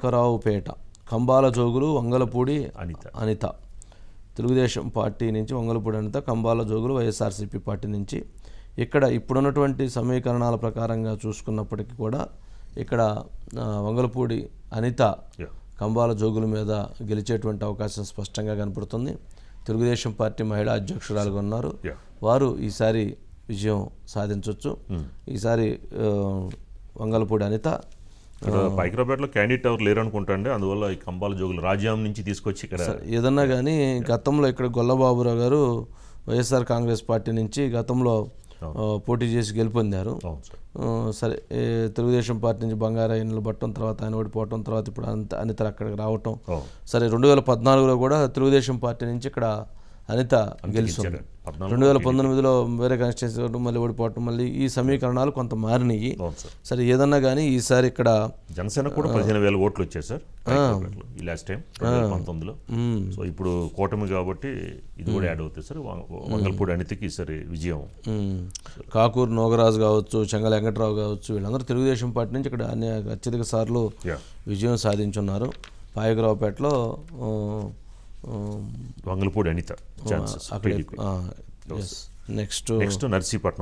కరావుపేట Kambala Jogulu Vangalapudi Anitha Telugu Desam party నుంచి Vangalapudi Anitha Kambala Jogulu YSRCP party నుంచి. ఇక్కడ ఇప్పుడున్నటువంటి సమీకరణాల ప్రకారంగా చూసుకున్నప్పటికీ కూడా ఇక్కడ వంగలపూడి అనిత కంబాల జోగుల మీద గెలిచేటువంటి అవకాశం స్పష్టంగా కనపడుతుంది. తెలుగుదేశం పార్టీ మహిళా అధ్యక్షురాలుగా ఉన్నారు వారు. ఈసారి విజయం సాధించవచ్చు. ఈసారి వంగలపూడి అనిత. పైకరాపేటలో క్యాండిడేట్ ఎవరు లేరు అనుకుంటా అండి, అందువల్ల ఈ కంబాల జోగులు రాజ్యం నుంచి తీసుకొచ్చి ఇక్కడ ఏదన్నా కానీ గతంలో ఇక్కడ గొల్లబాబురావు గారు వైఎస్ఆర్ కాంగ్రెస్ పార్టీ నుంచి గతంలో పోటీ చేసి గెలుపొందారు. సరే, తెలుగుదేశం పార్టీ నుంచి బంగారాయి నిలబడటం, తర్వాత ఆయన ఓడిపోవటం, తర్వాత ఇప్పుడు అనిత అక్కడికి రావటం. సరే, 2014లో కూడా తెలుగుదేశం పార్టీ నుంచి ఇక్కడ అనిత గెలుస్తుంది. 2019లో వేరే కాన్స్టిట్యూన్సీ మళ్ళీ ఓడిపోవటం, మళ్ళీ ఈ సమీకరణాలు కొంత మారినాయి. సరే, ఏదన్నా కానీ ఈసారి ఇక్కడ జనసేన కూడా 15,000 ఓట్లు వచ్చాయి సార్ ఈ లాస్ట్ టైం 2019లో. సో ఇప్పుడు కూటమి కాబట్టి ఇది కూడా యాడ్ అవుతుంది సార్. వంగలపూడి అనితకి ఈసారి విజయం. కాకూరు నోగరాజు కావచ్చు, చెంగల వెంకట్రావు కావచ్చు, వీళ్ళందరూ తెలుగుదేశం పార్టీ నుంచి ఇక్కడ అత్యధిక సార్లు విజయం సాధించున్నారు. పాయకరావుపేటలో వంగలపూడి అనిత ఛాన్సెస్. నెక్స్ట్ నర్సీపట్నం